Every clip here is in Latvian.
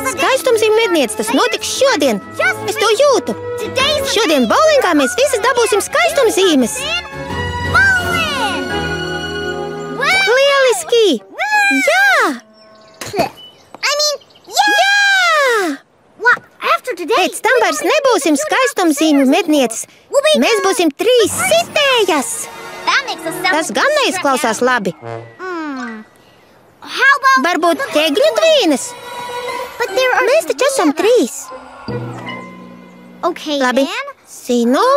Skaistumzīmju medniece, tas notiks šodien. Es to jūtu. Šodien bowlingā mēs visi dabūsim skaistumzīmes. Lieliski! Jā! Jā! Pēc tam vairs nebūsim skaistumzīmju mednieces. Mēs būsim 3 sitējas. Tas gan neizklausās labi. Varbūt ķegļu tvīnes? Mēs taču esam 3. Labi, Sinu.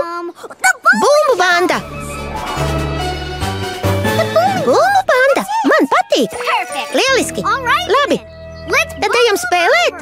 Bumbu banda. Bumbu banda. Man patīk. Lieliski. Labi, tad ejam spēlēt.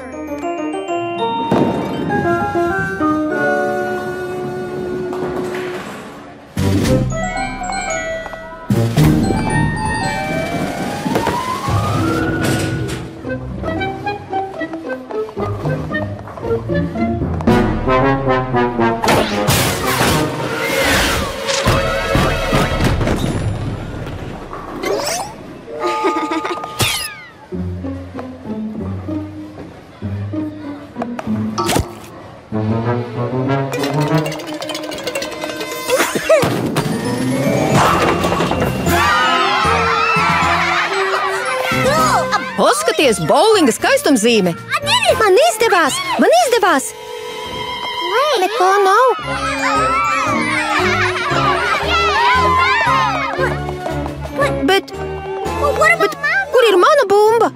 Paskaties, bowlinga skaistumzīme! Man izdevās! Man izdevās! Neko nav! Bet kur ir mana bumba?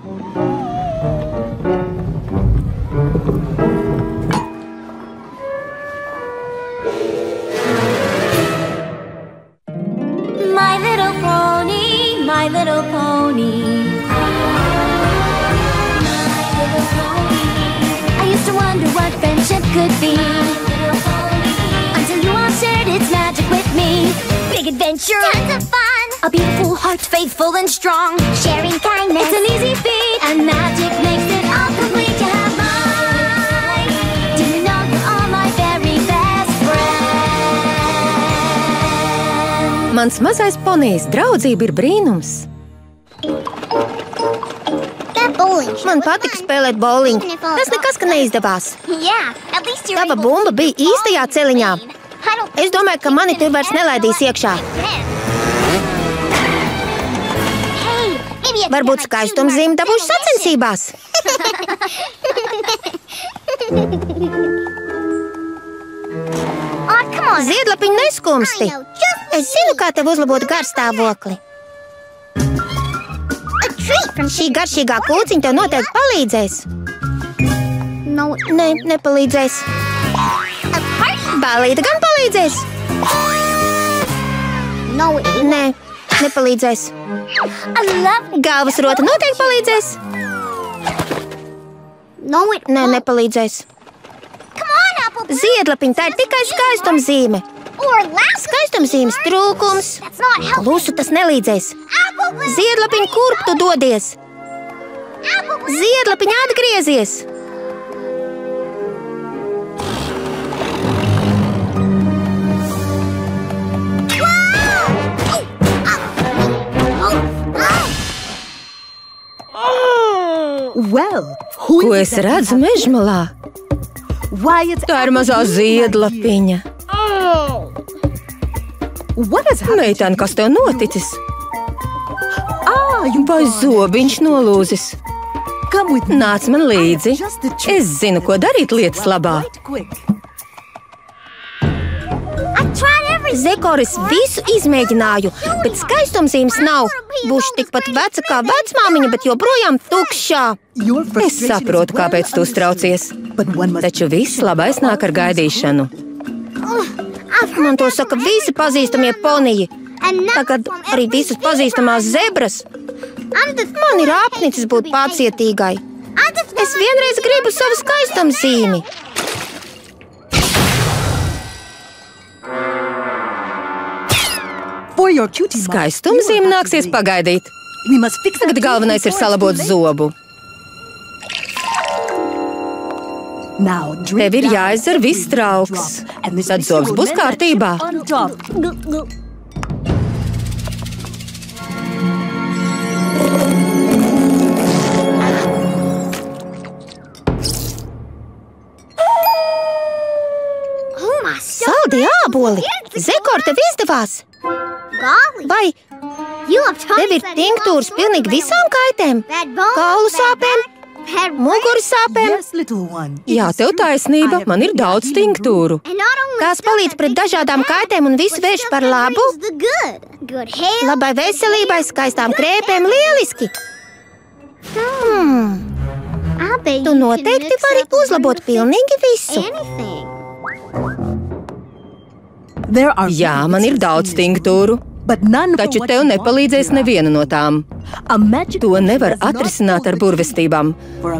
My little pony, my little pony. I used to wonder what friendship could be, until you all shared its magic with me. Big adventure, tons of fun, a beautiful heart, faithful and strong, sharing kindness, it's an easy feat, and magic makes it all complete. You have mine. Do you know you're all my very best friend? Mans mazais ponijs, draudzība ir brīnums. Man patika spēlēt bowlingu. Tas nekas, ka neizdevās. Tava bumba bija īstajā celiņā. Es domāju, ka mani tur vairs nelaidīs iekšā. Varbūt skaistumzīme dabūšu sacensībās. Ziedlapiņ, neskumsti. Es zinu, kā tev uzlabot garstāvokli. Šī garšīgā kūciņa tev noteikti palīdzēs. Nē, nepalīdzēs. Ballīte gan palīdzēs. Nē, nepalīdzēs. Galvas rota noteikti palīdzēs. Nē, nepalīdzēs. Ziedlapiņ, tā ir tikai skaistumzīme. Skaistumzīmes trūkums. Klusu, tas nelīdzēs. Ziedlapiņ, kurp tu dodies? Ziedlapiņ, atgriezies! Ko es redzu mežmalā? Tā ir mazā ziedlapiņa. Meitēn, kas tev noticis? Vai zobiņš nolūzis? Nāc man līdzi. Es zinu, ko darīt lietas labā. Zekoris visu izmēģināju, bet skaistumzīmes nav. Būšu tikpat veca kā vecmāmiņa, bet joprojām tukšā. Es saprotu, kāpēc tu uztraucies. Taču viss labais nāk ar gaidīšanu. Man to saka visi pazīstamie poniji. Tagad arī visas pazīstamās zebras. Man ir apnicis būt pacietīgai. Es vienreiz gribu savu skaistumzīmi. Skaistumzīme nāksies pagaidīt. Tagad galvenais ir salabot zobu. Tev ir jāizdzer viss trauks. Tad zobs būs kārtībā. āboli. Zekor, tev izdevās. Vai tev ir tinktūras pilnīgi visām kaitēm? Kaulu sāpēm? Muguras sāpēm? Jā, tev taisnība, man ir daudz tinktūru. Tās palīdz pret dažādām kaitēm un visu vērš par labu. Labai veselībai, skaistām krēpēm, lieliski. Tu noteikti vari uzlabot pilnīgi visu. Jā, man ir daudz tinktūru. Taču tev nepalīdzēs neviena no tām. To nevar atrisināt ar burvestībām.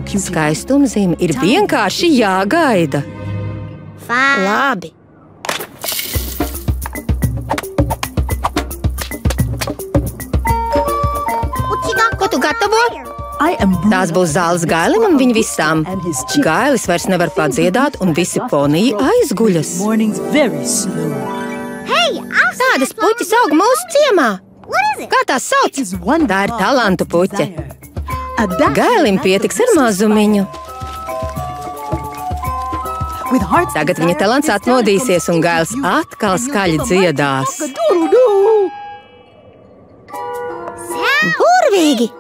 Skaistumzīme ir vienkārši jāgaida. Labi. Ko tu gatavo? Tās būs zāles Gailim un viņa visām. Gailis vairs nevar padziedāt un visi poniji aizguļas. Tādas puķes aug mūsu ciemā. Kā tās sauc? Tā ir talantu puķe. Gailim pietiks ar mazumiņu. Tagad viņa talants atmodīsies un Gails atkal skaļi dziedās. Burvīgi!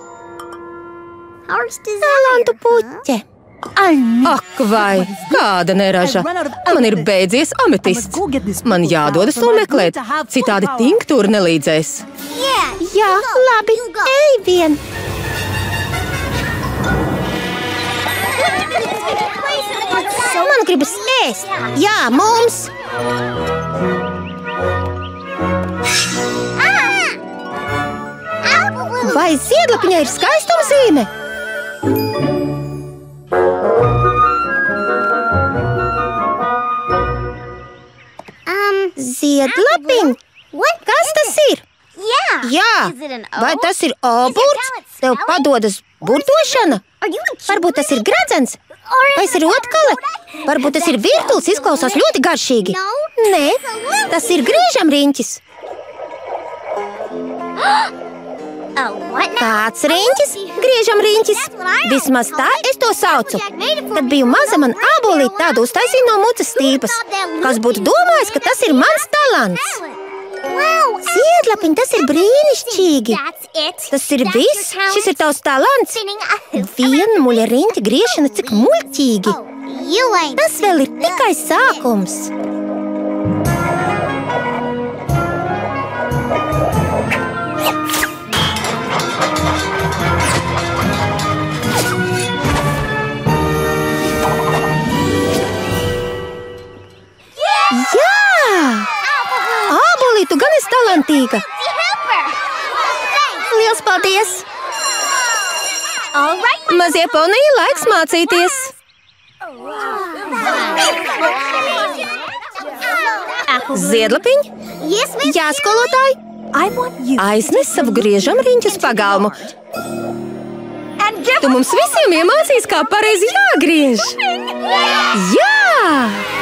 Talantu puķe. Ak, vai, kāda neraža! Man ir beidzies ametists. Man jādodas to meklēt, citādi tinktūra nelīdzēs. Jā, labi, ej vien. Man gribas ēst. Jā, mums. Vai ziedlapiņai ir skaistumzīme? Ziedlapiņ? Kas tas ir? Jā, vai tas ir oburts? Tev padodas burtošana? Varbūt tas ir gradzens? Vai tas ir otkale? Varbūt tas ir virtuls, izklausās ļoti garšīgi. Nē, tas ir griežamriņķis. Kāds riņķis? Griežamriņķis. Vismaz tā es to saucu. Kad biju maza, man ābolīt tādu uztaisīja no mucas stīpas. Kas būtu domājis, ka tas ir mans talants? Ziedlapiņ, tas ir brīnišķīgi. Tas ir viss? Šis ir tavs talants? Vienmuļa riņķa griešana, cik muļķīgi. Tas vēl ir tikai sākums. Tu gan esi talantīga. Liels paldies! Mazie poniji, laiks mācīties. Ziedlapiņ? Jā, skolotāji. Aiznes savu griežamriņķu uz pagalmu. Tu mums visiem iemācīs, kā pareizi jāgriež. Jā!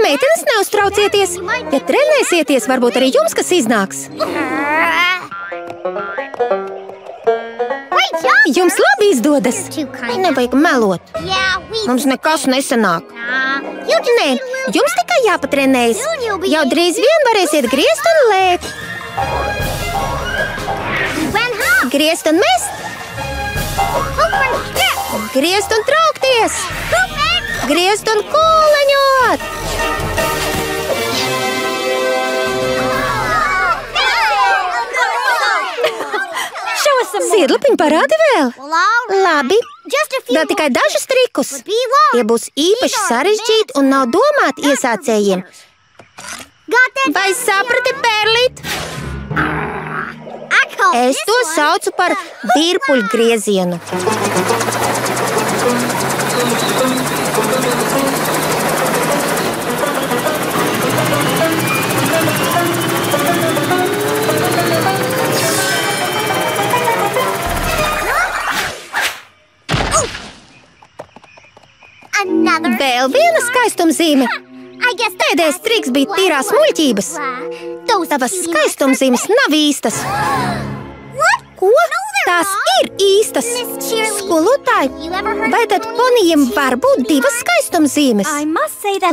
Meitenes, neuztraucieties! Ja trenēsieties, varbūt arī jums kas iznāks. Jums labi izdodas. Nevajag melot. Mums nekas nesanāk. Nē, jums tikai jāpatrenējas. Jau drīz vien varēsiet griezt un lēt. Griezt un mest. Griezt un traukties. Griezt un kūleņot. Ziedlapiņ, parādi vēl. Labi, vēl tikai dažus trikus. Tie būs īpaši sarežģīti un nav domāti iesācējiem. Vai saprati, Pērlīt? Es to saucu par virpuļgriezienu. Vēl viena skaistumzīme. Pēdējais triks bija tīrās muļķības. Tavas skaistumzīmes nav īstas. Ko? Tās ir īstas. Skolotāji, vai tad ponijiem var būt divas skaistumzīmes?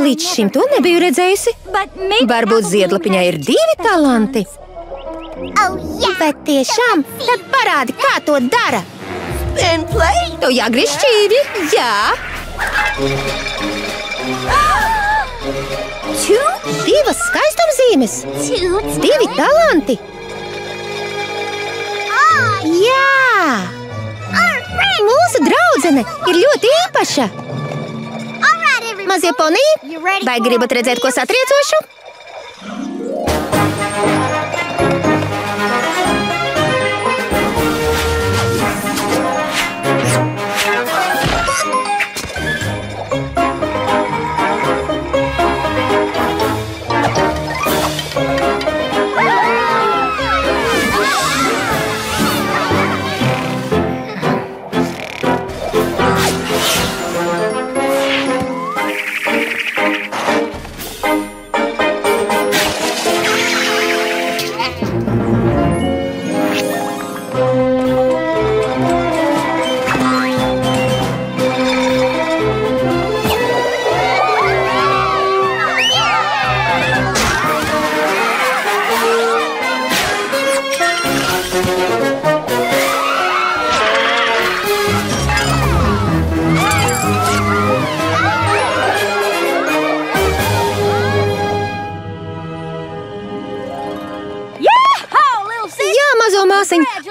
Līdz šim to nebiju redzējusi. Varbūt ziedlapiņai ir divi talanti. Bet tiešām, tad parādi, kā to dara. Tu jāgriež šķīvi, jā. Divas skaistumzīmes, divi talanti. Jā! Mūsu draudzene ir ļoti īpaša. Mazie poniji, vai gribat redzēt ko satriecošu?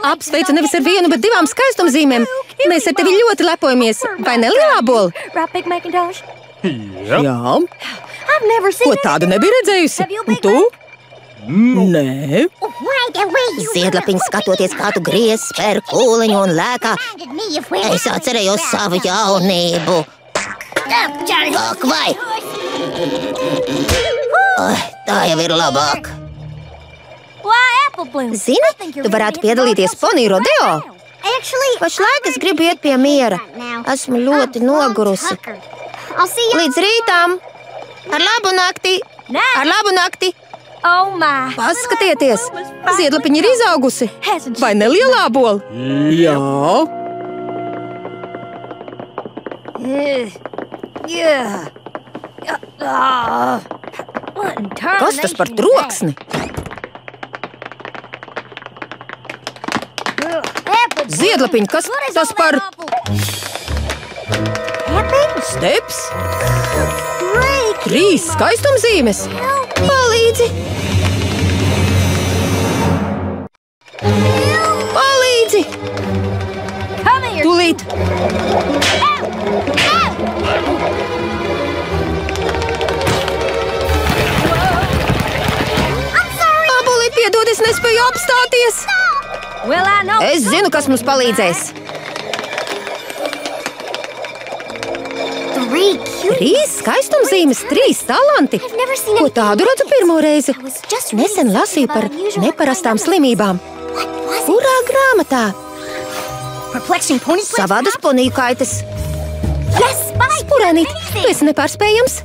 Apsveicu nevis ar vienu, bet divām skaistumzīmēm. Mēs ar tevi ļoti lepojamies. Vai ne, Lielābol? Jā. Ko tādu nebija redzējusi? Un tu? Nē. Ziedlapiņš skatoties, kā tu griez, spēr kūliņu un lēkā. Es atcerējos savu jaunību. Ak, vai? Tā jau ir labāk. Zini, tu varētu piedalīties poniju rodeo. Pašlaik es gribu iet pie miera. Esmu ļoti nogurusi. Līdz rītām. Ar labu nakti. Ar labu nakti. Paskatieties, ziedlapiņa ir izaugusi. Vai ne, Lielābol? Jā. Kas tas par troksni? Ziedlapiņ, kas tas par... Steps? 3 skaistumzīmes? Palīdzi! Palīdzi! Tūlīt! Abolīt, piedod, es nespēju apstāties! Es zinu, kas mums palīdzēs. 3 skaistumzīmes, 3 talanti. Ko tādu redzu pirmo reizi? Nesen lasīju par neparastām slimībām. Kurā grāmatā? Savādas poniju kaitas. Spurēnīt, tu esi nepārspējams?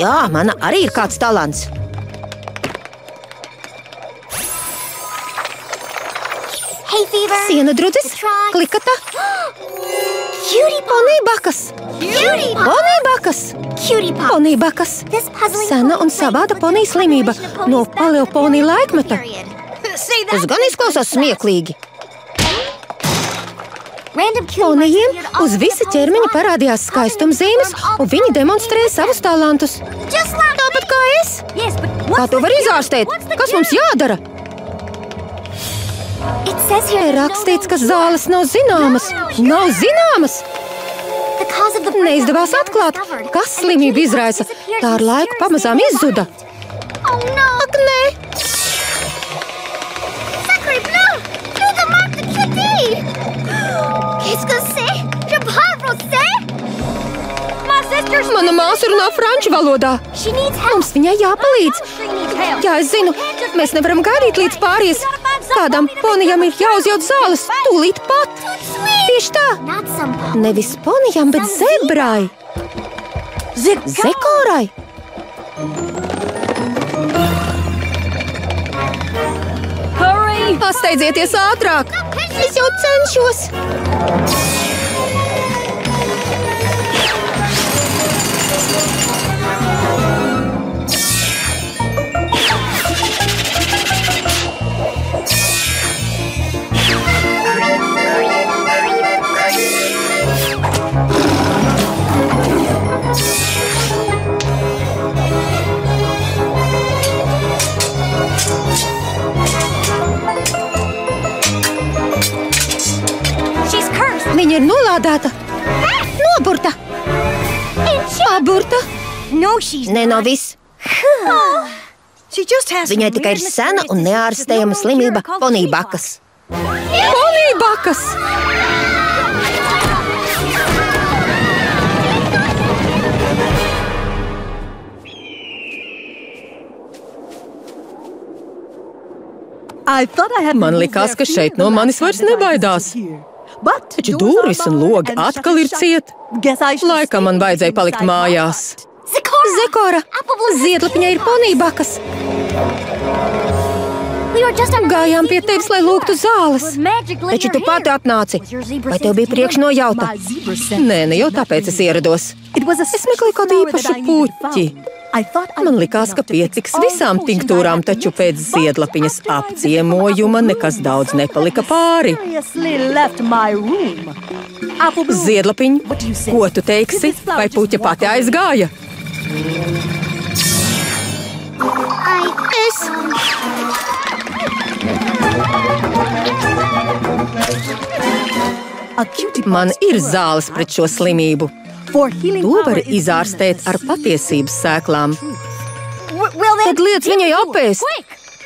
Jā, mana arī ir kāds talants. Siena drudzis, klikata. Ponībakas. Ponībakas. Sena un savāda ponija slimība no paleoponija laikmeta. Tas gan izklausās smieklīgi. Ponijiem uz visa ķermeņa parādījās skaistumzīmes, un viņi demonstrēja savus talantus. Tāpat kā es. Kā to var izārstēt? Kas mums jādara? Ir rakstīts, ka zāles nav zināmas. Nav zināmas! Neizdevās atklāt, kas slimību izraisa. Tā ar laiku pamazām izzuda. Ak, nē! Mana māsa runā franču valodā. Mums viņai jāpalīdz. Jā, es zinu, mēs nevaram gaidīt līdz pāries. Kādam ponijam ir jāuzjauc zāles tūlīt pat. Tieši tā. Nevis ponijam, bet zebrai. Zekorai. Pasteidzieties ātrāk! Es jau cenšos! Viņa ir nolādēta, noburta, paburta. Nē, nav viss. Viņai tikai ir sena un neārstējama slimība ponībakas. Ponībakas! Man likās, ka šeit no manis vairs nebaidās. Taču durvis un logi atkal ir cieti. Laikam man vajadzēja palikt mājās. Zekora, Ziedlapiņai ir ponībakas. Gājām pie tevis, lai lūgtu zāles. Taču tu pati atnāci. Vai tev bija priekšnojauta? Nē, ne jau tāpēc es ierados. Es meklēju kādu īpašu puķi. Man likās, ka pietiks visām tinktūrām, taču pēc Ziedlapiņas apciemojuma nekas daudz nepalika pāri. Ziedlapiņ, ko tu teiksi, vai puķa pati aizgāja? Man ir zāles pret šo slimību. To var izārstēt ar patiesības sēklām. Tad liec viņai apēst.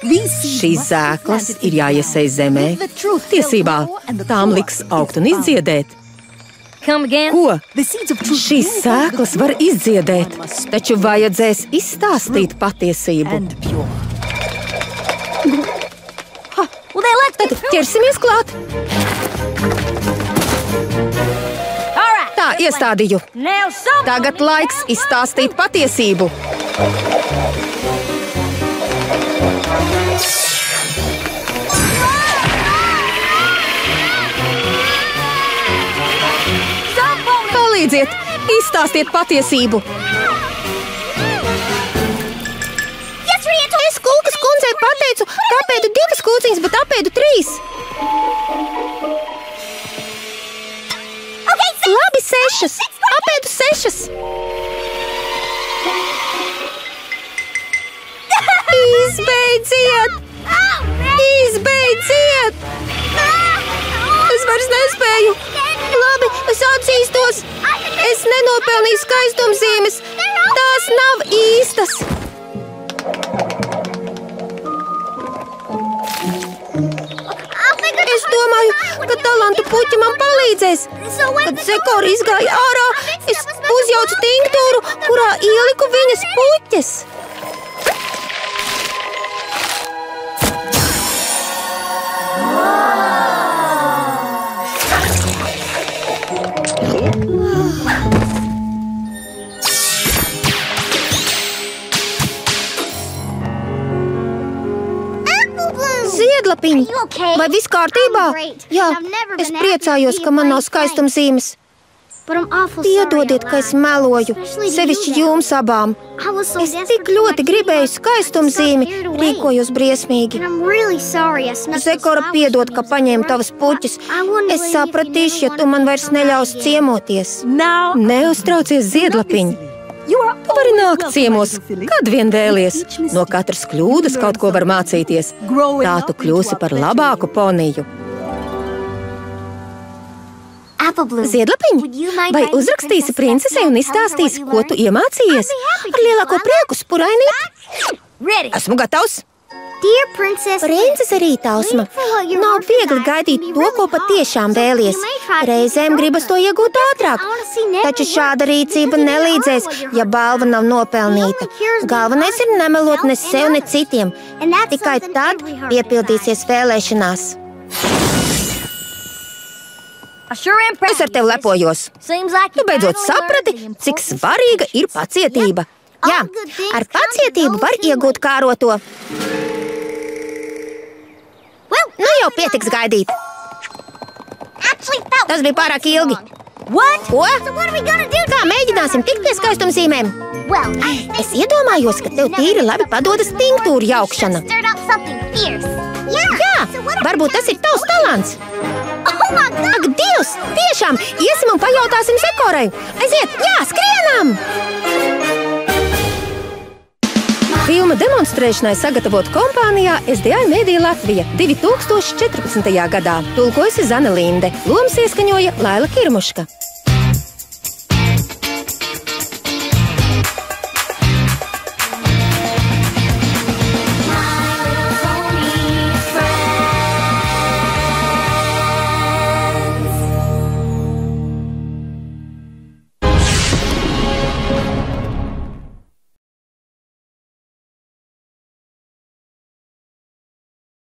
Šīs sēklas ir jāiesēj zemē. Tiesībā tām liks augt un izdziedēt. Ko? Šīs sēklas var izdziedēt, taču vajadzēs izstāstīt patiesību. Tad ķersimies klāt. Tā, iestādīju. Tagad laiks izstāstīt patiesību. Palīdziet, izstāstiet patiesību. Es Kulkas kundzei pateicu, ka apēdu 2 kūciņas, bet apēdu 3. Labi, 6. Apēdu 6. Izbeidziet! Izbeidziet! Es vairs nespēju. Labi, es atzīstos. Es nenopelnīju skaistumzīmes. Tās nav īstas. Es domāju, ka talantu puķi man palīdzēs. Kad Zekora izgāja ārā, es uzjaucu tinktūru, kurā ieliku viņas puķes. Ziedlapiņ, vai viss kārtībā? Jā, es priecājos, ka man nav skaistumzīmes. Piedodiet, ka es meloju, sevišķi jums abām. Es tik ļoti gribēju skaistumzīmi, rīkojos briesmīgi. Zekora, piedod, ka paņēmu tavas puķes. Es sapratīšu, ja tu man vairs neļaus ciemoties. Neuztraucies, Ziedlapiņ. Tu vari nākt ciemos, kad vien vēlies. No katras kļūdas kaut ko var mācīties. Tā tu kļūsi par labāku poniju. Ziedlapiņ, vai uzrakstīsi princesei un izstāstīsi, ko tu iemācījies? Ar lielāko prieku, Spurainīt. Esmu gatavs. Princese Rītausma, nav viegli gaidīt to, ko patiešām vēlies. Reizēm gribas to iegūt ātrāk, taču šāda rīcība nelīdzēs, ja balva nav nopelnīta. Galvenais ir nemelot ne sev, ne citiem. Tikai tad piepildīsies vēlēšanās. Es ar tevi lepojos. Tu beidzot saprati, cik svarīga ir pacietība. Jā, ar pacietību var iegūt kāroto. Nu jau pietiks gaidīt. Tas bija pārāk ilgi. Ko? Kā mēģināsim tikt pie skaistumzīmēm? Es iedomājos, ka tev tīri labi padodas tinktūru jaukšana. Jā, varbūt tas ir tavs talants. Ak, Dievs! Tiešām! Iesim un pajautāsim Zekorai! Aiziet! Jā, skrienam! Filmu demonstrēšanai sagatavot kompānijā SDI Media Latvija 2014. gadā. Tulkojusi Zane Linde, lomas ieskaņoja Laila Kirmuška.